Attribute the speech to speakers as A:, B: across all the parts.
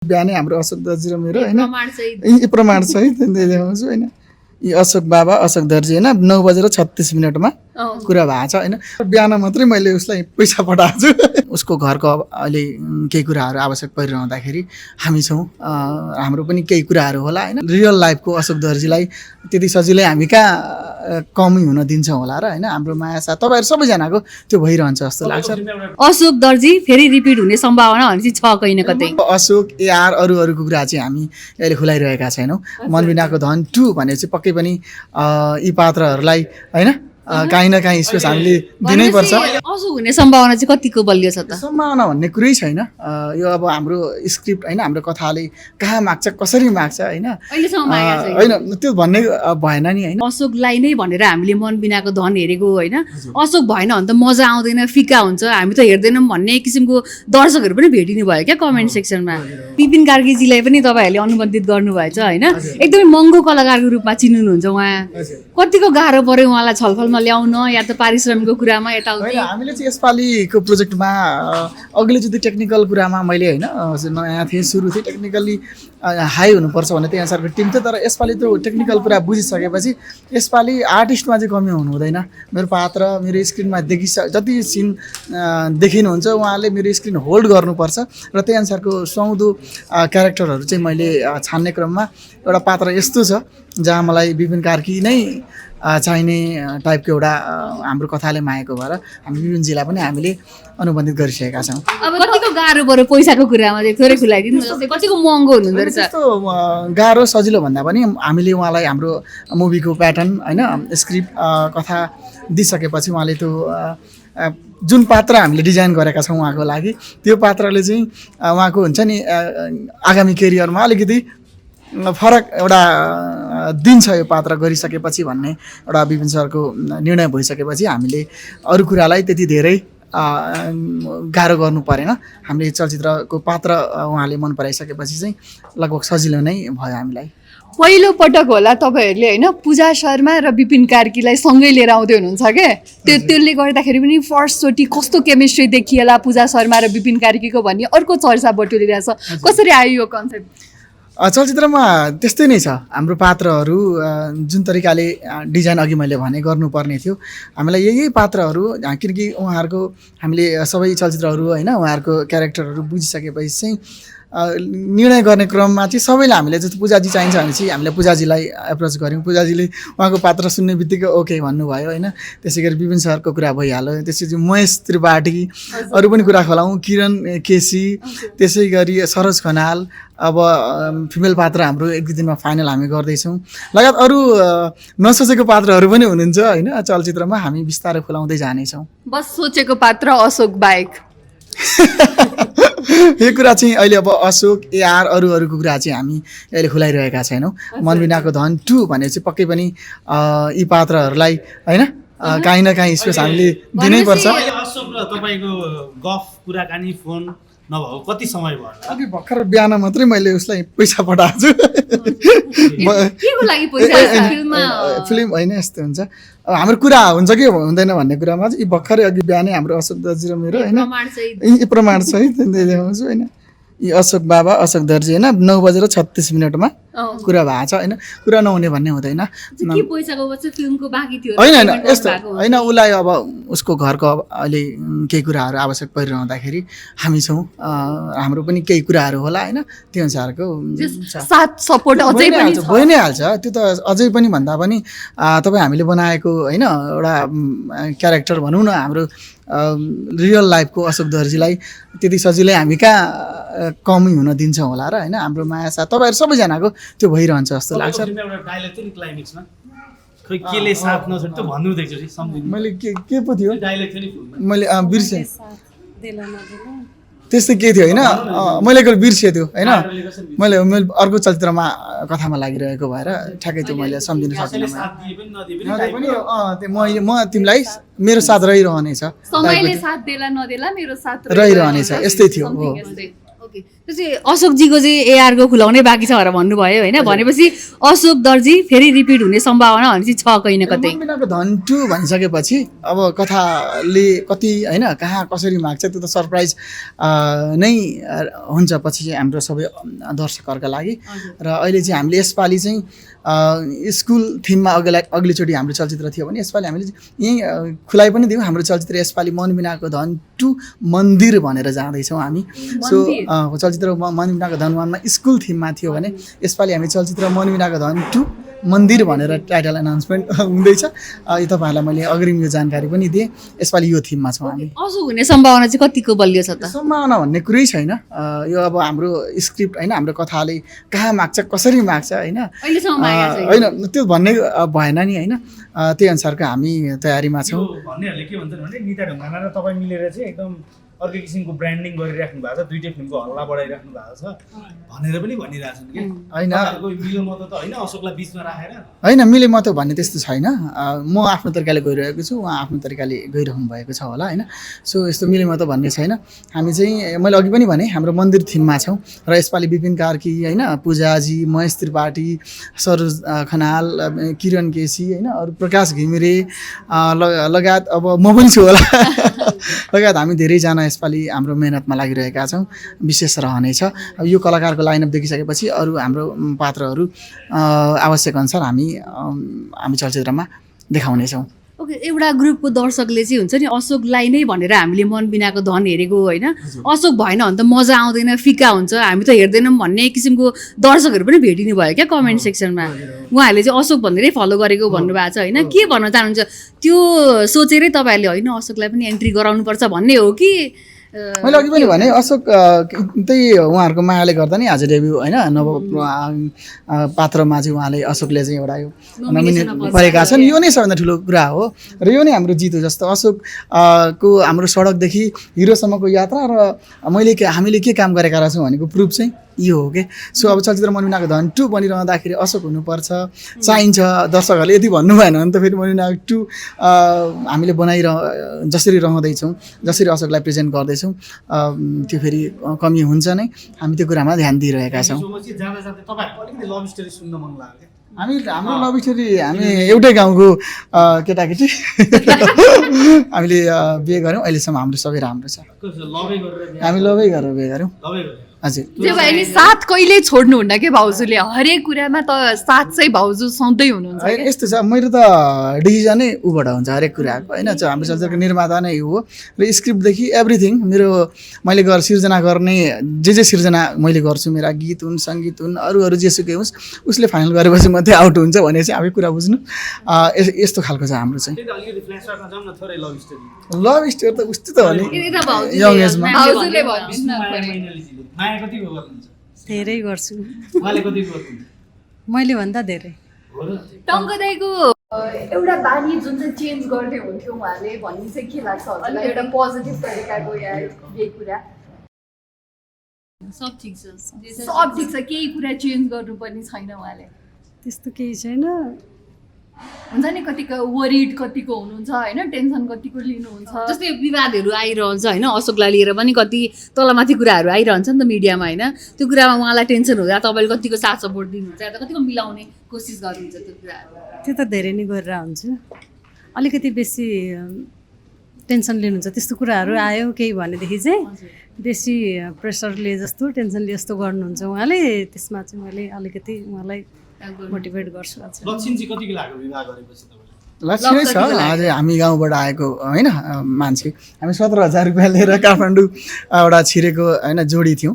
A: बिहानै हाम्रो अशोक दर्जी र मेरो होइन प्रमाण सहित देखाउँछु होइन। यी अशोक बाबा अशोक दर्जी होइन 9:36 कुरा भएको छ होइन। बिहान मात्रै मैले उसलाई पैसा पठाएको छु। उसको घरको अहिले केही कुराहरू आवश्यक परिरहँदाखेरि हामी छौँ। हाम्रो पनि केही कुराहरू होला होइन। रियल लाइफको अशोक दर्जीलाई त्यति सजिलै हामी कहाँ कमी हुन दिन्छौँ होला र होइन। हाम्रो माया साथ तपाईँहरू सबैजनाको त्यो भइरहन्छ जस्तो लाग्छ।
B: अशोक दर्जी फेरि रिपिट हुने सम्भावना भनेपछि छ कहीँ न कतै।
A: अशोक एआर अरूको कुरा चाहिँ हामी अहिले खुलाइरहेका छैनौँ। मनबिनाको धन 2 भने चाहिँ पक्कै पनि यी पात्रहरूलाई होइन काहीँ न काहीँ स्पेस हामीले दिनैपर्छ।
B: अशोक हुने सम्भावना चाहिँ कतिको बलियो छ त?
A: सम्भावना भन्ने कुरै छैन। यो अब हाम्रो स्क्रिप्ट होइन, हाम्रो कथाले कहाँ माग्छ कसरी माग्छ होइन होइन त्यो भन्ने भएन नि होइन।
B: अशोकलाई नै भनेर हामीले मन बिनाको धन हेरेको होइन। अशोक भएन भने त मजा आउँदैन, फिका हुन्छ, हामी त हेर्दैनौँ भन्ने किसिमको दर्शकहरू पनि भेटिनु भयो क्या कमेन्ट सेक्सनमा। विपिन कार्कीजीलाई पनि तपाईँहरूले अनुबन्धित गर्नुभएछ होइन। एकदमै महँगो कलाकारको रूपमा चिन्नुहुन्छ उहाँ। कतिको गाह्रो पर्यो उहाँलाई छलफलमा ल्याउन या त पारिश्रमिकको कुरामा यताउति?
A: हामीले चाहिँ यसपालिको प्रोजेक्टमा अघिल्लोचोटि टेक्निकल कुरामा मैले होइन नयाँ थिएँ, सुरु थिएँ, टेक्निकली हाई हुनुपर्छ भन्ने त्यही अनुसारको टिम थियो। तर यसपालि त्यो टेक्निकल कुरा बुझिसकेपछि यसपालि आर्टिस्टमा चाहिँ कमी हुनु हुँदैन। मेरो पात्र मेरो स्क्रिनमा जति सिन देखिनुहुन्छ उहाँले मेरो स्क्रिन होल्ड गर्नुपर्छ र त्यही अनुसारको सुहाउँदो क्यारेक्टरहरू चाहिँ मैले छान्ने क्रममा एउटा पात्र यस्तो छ जहाँ मलाई विपिन कार्की नै चाहिने टाइपको एउटा हाम्रो कथाले मागेको भएर हामी विपिनजीलाई पनि हामीले अनुबन्धित गरिसकेका छौँ।
B: अब कतिको गाह्रो पर्यो पैसाको कुरामा चाहिँ थोरै खुलाइदिनु, कतिको महँगो हुनुहुँदो रहेछ?
A: त्यस्तो गाह्रो सजिलो भन्दा पनि हामीले उहाँलाई हाम्रो मुभीको प्याटर्न होइन स्क्रिप्ट कथा दिइसकेपछि उहाँले त्यो जुन पात्र हामीले डिजाइन गरेका छौँ उहाँको लागि त्यो पात्रले चाहिँ उहाँको हुन्छ नि आगामी केरियरमा अलिकति फरक एउटा दिन्छ यो पात्र गरिसकेपछि भन्ने एउटा विपिन सरको निर्णय भइसकेपछि हामीले अरू कुरालाई त्यति धेरै गाह्रो गर्नु परेन। हामीले चलचित्रको पात्र उहाँले मन पराइसकेपछि चाहिँ लगभग सजिलो नै भयो हामीलाई।
C: पहिलो पटक होला तपाईँहरूले होइन पूजा शर्मा र विपिन कार्कीलाई सँगै लिएर आउँदै हुनुहुन्छ क्या। त्यसले गर्दाखेरि पनि फर्स्टचोटि कस्तो केमिस्ट्री देखिएला पूजा शर्मा र विपिन कार्कीको भन्ने अर्को चर्चा बटुलिरहेछ। कसरी आयो यो कन्सेप्ट?
A: चलचित्रमा त्यस्तै नै छ। हाम्रो पात्रहरू जुन तरिकाले डिजाइन अघि मैले भने गर्नुपर्ने थियो हामीलाई यही पात्रहरू किनकि उहाँहरूको हामीले सबै चलचित्रहरू होइन उहाँहरूको क्यारेक्टरहरू बुझिसकेपछि चाहिँ निर्णय गर्ने क्रममा चाहिँ सबैलाई हामीले जस्तो पूजाजी चाहिन्छ भने चाहिँ हामीले पूजाजीलाई एप्रोच गऱ्यौँ। पूजाजीले उहाँको पात्र सुन्ने बित्तिकै ओके भन्नुभयो होइन। त्यसै गरी विपिन सरको कुरा भइहाल्यो। त्यसपछि महेश त्रिपाठी अरू पनि कुरा खोलाउँ, किरण केसी, त्यसै गरी सरोज खनाल, अब फिमेल पात्र हाम्रो एक दुई दिनमा फाइनल हामी गर्दैछौँ। लगायत अरू नसोचेको पात्रहरू पनि हुनुहुन्छ होइन। चलचित्रमा हामी बिस्तारै खुलाउँदै जानेछौँ।
C: बस सोचेको पात्र अशोक बाहेक
A: यो कुरा चाहिँ अहिले अब अशोक एआर अरूको कुरा चाहिँ हामी अहिले खुलाइरहेका छैनौँ। मनबिनाको धन 2 भने चाहिँ पक्कै पनि यी पात्रहरूलाई होइन काहीँ न काहीँ स्पेस हामीले दिनैपर्छ।
D: अशोक र तपाईँको गफ कुराकानी फोन नभएको कति समय भयो?
A: अघि भर्खर बिहान मात्रै मैले उसलाई पैसा पठाएको छु। फिल्म होइन यस्तो हुन्छ। अब हाम्रो कुरा हुन्छ कि हुँदैन भन्ने कुरामा चाहिँ भर्खरै अघि बिहानै हाम्रो अशोक दर्जी र मेरो होइन प्रमाण सहित देखाउँछु होइन। यी अशोक बाबा अशोक दर्जी होइन 9:36 कुरा भएको छ होइन। कुरा नहुने भन्ने हुँदैन होइन यस्तो होइन। उसलाई अब उसको घरको अहिले केही कुराहरू आवश्यक परिरहँदाखेरि हामी छौँ। हाम्रो पनि केही कुराहरू होला होइन। त्यो अनुसारको
C: साथ सपोर्ट अझै पनि
A: भइ नै हाल्छ। त्यो त अझै पनि भन्दा पनि तपाईँ हामीले बनाएको होइन एउटा क्यारेक्टर भनौँ न हाम्रो रियल लाइफको अशोक दर्जीलाई त्यति सजिलै हामी कहाँ कमी हुन दिन्छौँ होला र होइन। हाम्रो माया साथ तपाईँहरू सबैजनाको त्यो भइरहन्छ जस्तो लाग्छ। मैले के पो थियो मैले बिर्सेँ त्यस्तै के थियो होइन। मैले एकपल्ट बिर्सेँ त्यो होइन। मैले अर्को चलचित्रमा कथामा लागिरहेको भएर ठ्याक्कै त्यो मैले सम्झिन सकिनँ। म तिमीलाई मेरो साथ रहिरहनेछ,
C: समयले साथ देला नदेला मेरो साथ
A: रहिरहनेछ यस्तै थियो।
B: ओके त्यसै अशोकजीको चाहिँ एआरको खुलाउनै बाँकी छ भनेर भन्नुभयो होइन भनेपछि अशोक दर्जी फेरि रिपिट हुने सम्भावना भनेपछि छ कहीँ न कतै
A: मनबिनाको धन 2 भनिसकेपछि अब कथाले कति होइन कहाँ कसरी माग्छ त्यो त सरप्राइज नै हुन्छ पछि चाहिँ हाम्रो सबै दर्शकहरूका लागि र अहिले चाहिँ हामीले यसपालि चाहिँ स्कुल थिममा अघिल्लोचोटि हाम्रो चलचित्र थियो भने यसपालि हामीले यहीँ खुलाइ पनि दियौँ हाम्रो चलचित्र यसपालि मनबिनाको धन 2 मन्दिर भनेर जाँदैछौँ हामी सो चलचित्र मनबिनाको धन 1 मा स्कुल थिममा थियो भने यसपालि हामी चलचित्र मनबिनाको धन 2 मन्दिर भनेर टाइटल एनाउन्समेन्ट हुँदैछ यो तपाईँहरूलाई मैले अग्रिम यो जानकारी पनि दिएँ यसपालि यो थिममा छौँ हामी
B: अशोक हुने सम्भावना चाहिँ कतिको बलियो छ त
A: सम्भावना भन्ने कुरै छैन यो अब हाम्रो स्क्रिप्ट होइन हाम्रो कथाले कहाँ माग्छ कसरी माग्छ होइन
B: अहिलेसम्म मागेको छैन।
A: होइन त्यो भन्ने भएन नि होइन त्यही अनुसारको हामी तयारीमा छौँ
D: भन्नेहरूले के भन्छन् भने निता ढुङ्गाना र तपाईँ मिलेर चाहिँ एकदम अर्कै किसिमको ब्रान्डिङ गरिराख्नु भएको छ दुईटै फिल्मको हल्ला बढाइराख्नु भएको छ भनेर पनि भनिरहेछन् कि
A: होइन
D: मिलो मत त होइन अशोकलाई बिचमा राखेर
A: होइन मिले म त भन्ने त्यस्तो छैन म आफ्नो तरिकाले गइरहेको छु उहाँ आफ्नो तरिकाले गइरहनु भएको छ होला होइन सो यस्तो मिले म त भन्ने छैन हामी चाहिँ मैले अघि पनि भने हाम्रो मन्दिर थिममा छौँ र यसपालि विपिन कार्की होइन पूजाजी महेश त्रिपाठी सरोज खनाल किरण केसी होइन अरू प्रकाश घिमिरे लगायत अब म पनि छु होला लगायत हामी धेरैजना यसपालि हाम्रो मेहनतमा लागिरहेका छौँ विशेष रहनेछ अब यो कलाकारको लाइनअप देखिसकेपछि अरू हाम्रो पात्रहरू आवश्यक अनुसार हामी चलचित्रमा देखाउनेछौँ
B: ओके एउटा ग्रुपको दर्शकले चाहिँ हुन्छ नि अशोकलाई नै भनेर हामीले मनबिनाको धन हेरेको होइन अशोक भएन भने त मजा आउँदैन फिका हुन्छ हामी त हेर्दैनौँ भन्ने किसिमको दर्शकहरू पनि भेटिनु भयो क्या कमेन्ट सेक्सनमा उहाँहरूले चाहिँ अशोक भनेरै फलो गरेको भन्नुभएको छ होइन के भन्न चाहनुहुन्छ त्यो सोचेरै तपाईँहरूले होइन अशोकलाई पनि एन्ट्री गराउनुपर्छ भन्ने हो कि
A: मैले अघि पनि भने अशोक त्यही उहाँहरूको मायाले गर्दा नि आज डेब्यू होइन नव पात्रमा चाहिँ उहाँले अशोकले चाहिँ एउटा यो नोमिनेट गरेका छन् यो नै सबभन्दा ठुलो कुरा हो र यो नै हाम्रो जित हो जस्तो अशोक को हाम्रो सडकदेखि हिरोसम्मको यात्रा र हामीले के काम गरेका रहेछौँ भनेको प्रुफ चाहिँ यो हो कि सो अब चलचित्र मनबिनाको धन 2 बनिरहँदाखेरि अशोक हुनुपर्छ चाहिन्छ दर्शकहरूले यदि भन्नु भएन भने त फेरि मनबिनाको 2 हामीले जसरी रहँदैछौँ जसरी अशोकलाई प्रेजेन्ट गर्दैछौँ त्यो फेरि कमी हुन्छ नै हामी त्यो कुरामा ध्यान दिइरहेका छौँ
D: जाँदा जाँदै तपाईँहरूको अलिकति लभ स्टोरी सुन्न मन लाग्यो
A: हाम्रो लभ स्टोरी हामी एउटै गाउँको केटाकेटी हामीले बिहे गऱ्यौँ अहिलेसम्म हाम्रो सबै राम्रो छ हामी लभै गरेर बिहे गऱ्यौँ हजुर
C: जे भए नि साथ कहिले छोड्नुहुन्न के भाउजूले हरेक कुरामा त साथ चाहिँ भाउजू सधैँ हुनुहुन्छ
A: होइन यस्तो छ मेरो त डिसिजनै ऊबाट हुन्छ हरेक कुराको होइन हाम्रो चलचित्रको निर्माता नै हो र स्क्रिप्टदेखि एभ्रिथिङ मैले सिर्जना गर्ने जे सिर्जना मैले गर्छु मेरा गीत हुन् सङ्गीत हुन् अरू जेसुकै होस् उसले फाइनल गरेपछि मात्रै आउट हुन्छ भने चाहिँ आफै कुरा बुझ्नु यस्तो खालको छ हाम्रो चाहिँ लभ स्टोरी त उस्तो त हो नि यङ एजमा
C: भाउजूले भन्नुहुन्छ
D: माया कतिको गर्नुहुन्छ
E: धेरै गर्छु
D: उहाँले कतिको गर्नुहुन्छ
E: मैले भन्दा धेरै
C: टङ्क दाइको एउटा बानी जुन चाहिँ चेन्ज गर्ने हुन्थ्यो उहाँले भन्ने चाहिँ के लाग्छ हजुरलाई एउटा पोजिटिभ तरिकाको या यही कुरा
B: सब ठिक छ
C: सब ठिक छ केही कुरा चेन्ज गर्नुपर्ने छैन उहाँले
E: त्यस्तो केही छैन
C: हुन्छ नि कतिको वरिड कतिको हुनुहुन्छ होइन टेन्सन कतिको लिनुहुन्छ
B: जस्तै विवादहरू आइरहन्छ होइन अशोकलाई लिएर पनि कति तलमाथि कुराहरू आइरहन्छ नि त मिडियामा होइन त्यो कुरामा उहाँलाई टेन्सन हुँदा तपाईँले कतिको साथ सपोर्ट दिनुहुन्छ या त कतिको मिलाउने कोसिस गर्नुहुन्छ त्यो कुराहरू
E: त्यो त धेरै नै गरेर हुन्छ अलिकति बेसी टेन्सन लिनुहुन्छ त्यस्तो कुराहरू आयो केही भनेदेखि चाहिँ बेसी प्रेसरले जस्तो टेन्सनले जस्तो गर्नुहुन्छ उहाँले त्यसमा चाहिँ मैले अलिकति उहाँलाई मोटिभेट गर्छु
D: लक्षण चाहिँ कतिको लाग्यो विवाह गरेपछि तपाईँलाई
A: लक्ष्य छ आज हामी गाउँबाट आएको होइन मान्छे हामी 17,000 रुपियाँ लिएर काठमाडौँ एउटा छिरेको होइन जोडी थियौँ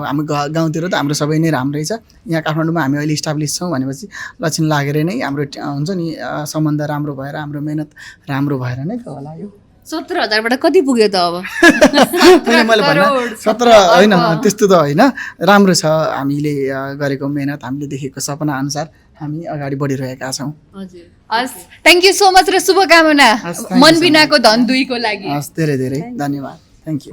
A: हामी गाउँतिर त हाम्रो सबै नै राम्रै छ यहाँ काठमाडौँमा हामी अहिले इस्टाब्लिस छौँ भनेपछि लक्षण लागेर नै हाम्रो हुन्छ नि सम्बन्ध राम्रो भएर हाम्रो मेहनत राम्रो भएर नै त होला यो
B: 17,000बाट कति पुग्यो त अब
A: मैले भन्नु 17 होइन त्यस्तो त होइन राम्रो छ हामीले गरेको मेहनत हामीले देखेको सपना अनुसार हामी अगाडि बढिरहेका छौँ
B: हजुर
C: हस् थ्याङ्क यू सो मच र शुभकामना मनबिनाको धन 2 को लागि
A: हस् धेरै धेरै धन्यवाद थ्याङ्क यू